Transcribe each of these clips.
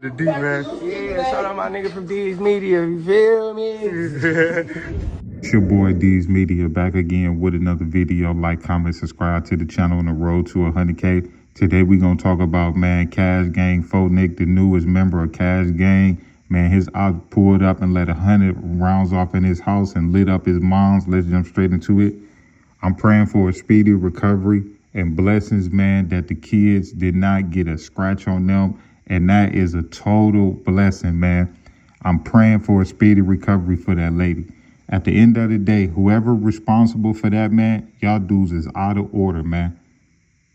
The D, man. Yeah, shout out my nigga from D's Media, you feel me? It's your boy D's Media back again with another video. Like, comment, subscribe to the channel on the road to 100K. Today we gonna talk about, man, Cash Gang. Nick, the newest member of Cash Gang. Man, his op pulled up and let 100 rounds off in his house and lit up his mom's. Let's jump straight into it. I'm praying for a speedy recovery and blessings, man, that the kids did not get a scratch on them. And that is a total blessing, man. I'm praying for a speedy recovery for that lady. At the end of the day, whoever responsible for that, man, y'all dudes is out of order, man.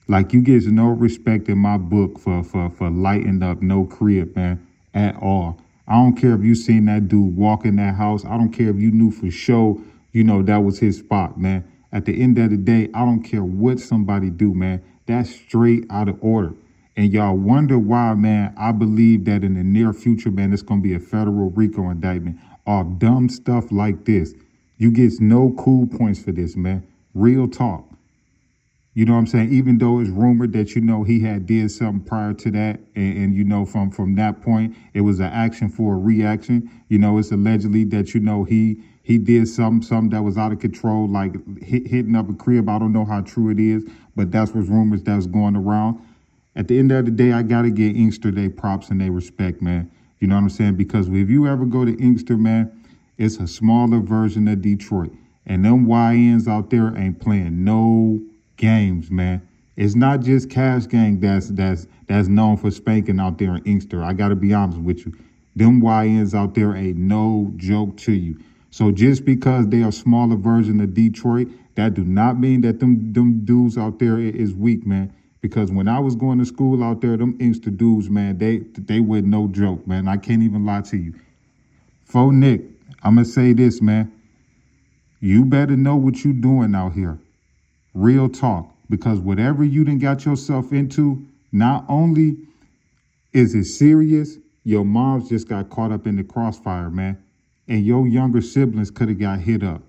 Like, you get no respect in my book for lighting up no crib, man, at all. I don't care if you seen that dude walk in that house. I don't care if you knew for sure, that was his spot, man. At the end of the day, I don't care what somebody do, man. That's straight out of order. And y'all wonder why, man, I believe that in the near future, man, it's going to be a federal RICO indictment. All dumb stuff like this. You get no cool points for this, man. Real talk. You know what I'm saying? Even though it's rumored that, he had did something prior to that. And from that point, it was an action for a reaction. It's allegedly that, he did something that was out of control, like hitting up a crib. I don't know how true it is, but that's what's rumors that was going around. At the end of the day, I got to get Inkster their props and their respect, man. You know what I'm saying? Because if you ever go to Inkster, man, it's a smaller version of Detroit. And them YNs out there ain't playing no games, man. It's not just Cash Gang that's known for spanking out there in Inkster. I got to be honest with you. Them YNs out there ain't no joke to you. So just because they are a smaller version of Detroit, that do not mean that them dudes out there is weak, man. Because when I was going to school out there, them Inkster dudes, man, they were no joke, man. I can't even lie to you. Nick, I'm going to say this, man. You better know what you doing out here. Real talk. Because whatever you done got yourself into, not only is it serious, your mom's just got caught up in the crossfire, man. And your younger siblings could have got hit up.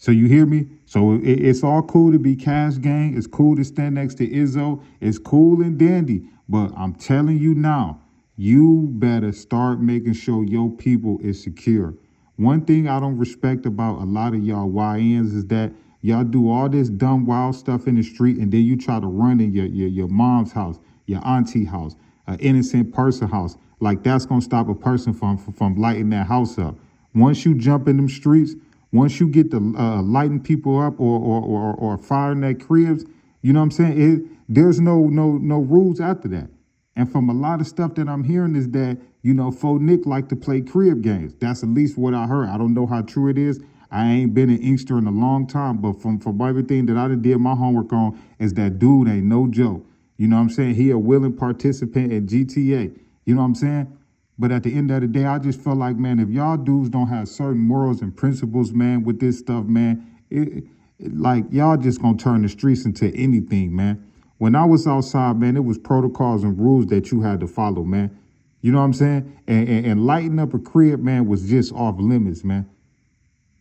So you hear me? So it's all cool to be Cash Gang. It's cool to stand next to Izzo. It's cool and dandy. But I'm telling you now, you better start making sure your people is secure. One thing I don't respect about a lot of y'all YNs is that y'all do all this dumb, wild stuff in the street, and then you try to run in your mom's house, your auntie house, an innocent person house. Like, that's going to stop a person from lighting that house up. Once you jump in them streets, once you get to lighting people up or firing their cribs, you know what I'm saying? There's no rules after that. And from a lot of stuff that I'm hearing is that, Nick like to play crib games. That's at least what I heard. I don't know how true it is. I ain't been in Inkster in a long time, but from everything that I did my homework on is that dude ain't no joke. You know what I'm saying? He a willing participant in GTA. You know what I'm saying? But at the end of the day, I just feel like, man, if y'all dudes don't have certain morals and principles, man, with this stuff, man, like, y'all just gonna turn the streets into anything, man. When I was outside, man, it was protocols and rules that you had to follow, man. You know what I'm saying? And lighting up a crib, man, was just off limits, man.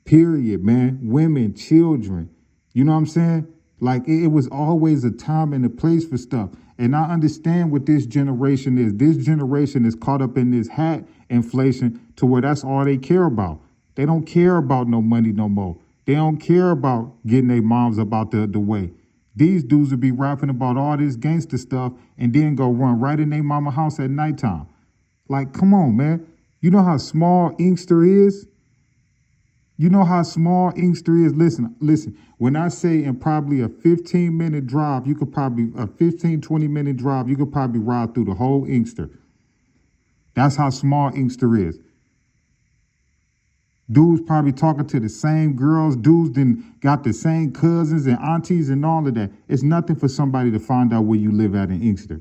Period, man. Women, children. You know what I'm saying? Like, it was always a time and a place for stuff. And I understand what this generation is. This generation is caught up in this hat inflation to where that's all they care about. They don't care about no money no more. They don't care about getting their moms up out the way. These dudes would be rapping about all this gangster stuff and then go run right in their mama house at nighttime. Like, come on, man. You know how small Inkster is? You know how small Inkster is? Listen. When I say in probably a 15-minute drive, a 20-minute drive, you could probably ride through the whole Inkster. That's how small Inkster is. Dudes probably talking to the same girls. Dudes then got the same cousins and aunties and all of that. It's nothing for somebody to find out where you live at in Inkster.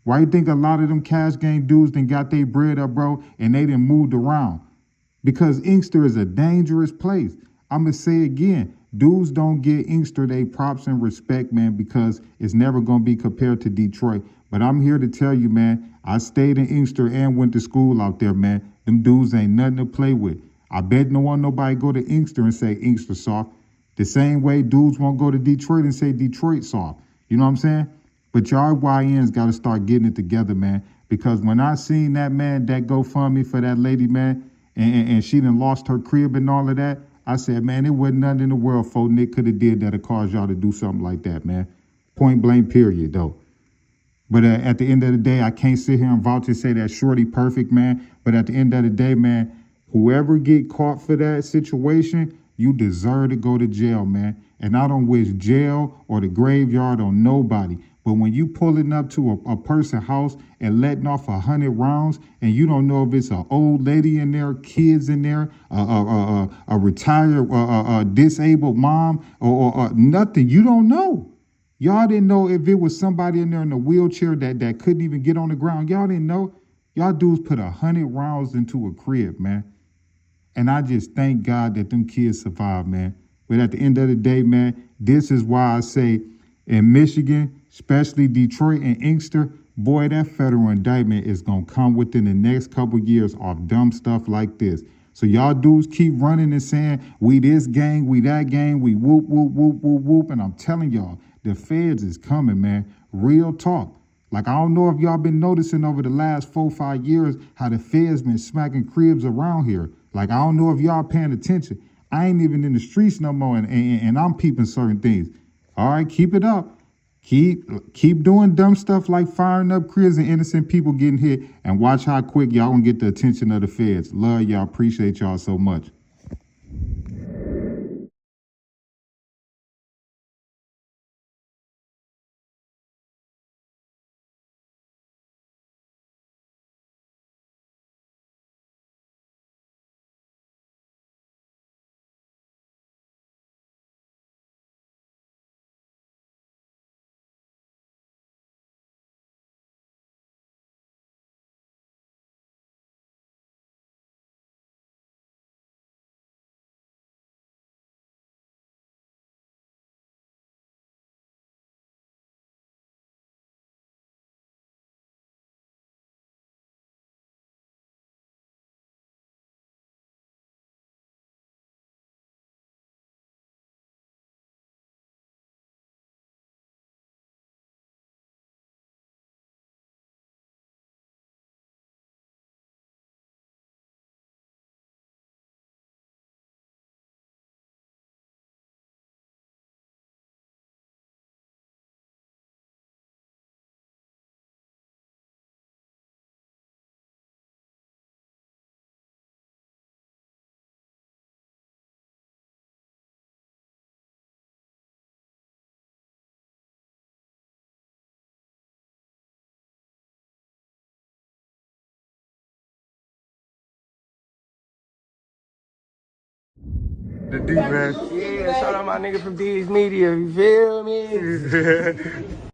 Why you think a lot of them Cash Gang dudes then got their bread up, bro, and they done moved around? Because Inkster is a dangerous place. I'm going to say again, dudes don't get Inkster they props and respect, man, because it's never going to be compared to Detroit. But I'm here to tell you, man, I stayed in Inkster and went to school out there, man. Them dudes ain't nothing to play with. I bet nobody go to Inkster and say Inkster soft. The same way dudes won't go to Detroit and say Detroit soft. You know what I'm saying? But y'all YNs got to start getting it together, man. Because when I seen that, man, that GoFundMe for that lady, man, and she done lost her crib and all of that, I said, man, it wasn't nothing in the world folk Nick could have did that'll cause y'all to do something like that, man. Point blank, period, though. But at the end of the day, I can't sit here and vouch and say that Shorty perfect, man. But at the end of the day, man, whoever get caught for that situation, you deserve to go to jail, man. And I don't wish jail or the graveyard on nobody. But when you pulling up to a person's house and letting off 100 rounds, and you don't know if it's an old lady in there, kids in there, a retired, disabled mom, or nothing, you don't know. Y'all didn't know if it was somebody in there in a wheelchair that couldn't even get on the ground. Y'all didn't know. Y'all dudes put 100 rounds into a crib, man. And I just thank God that them kids survived, man. But at the end of the day, man, this is why I say in Michigan, especially Detroit and Inkster, boy, that federal indictment is going to come within the next couple years off dumb stuff like this. So y'all dudes keep running and saying, we this gang, we that gang, we whoop, whoop, whoop, whoop, whoop. And I'm telling y'all, the feds is coming, man. Real talk. Like, I don't know if y'all been noticing over the last 4 or 5 years how the feds been smacking cribs around here. Like, I don't know if y'all paying attention. I ain't even in the streets no more, and I'm peeping certain things. All right, keep it up. Keep doing dumb stuff like firing up cribs and innocent people getting hit, and watch how quick y'all gonna get the attention of the feds. Love y'all. Appreciate y'all so much. The D, man. Yeah, shout out my nigga from D's Media, you feel me?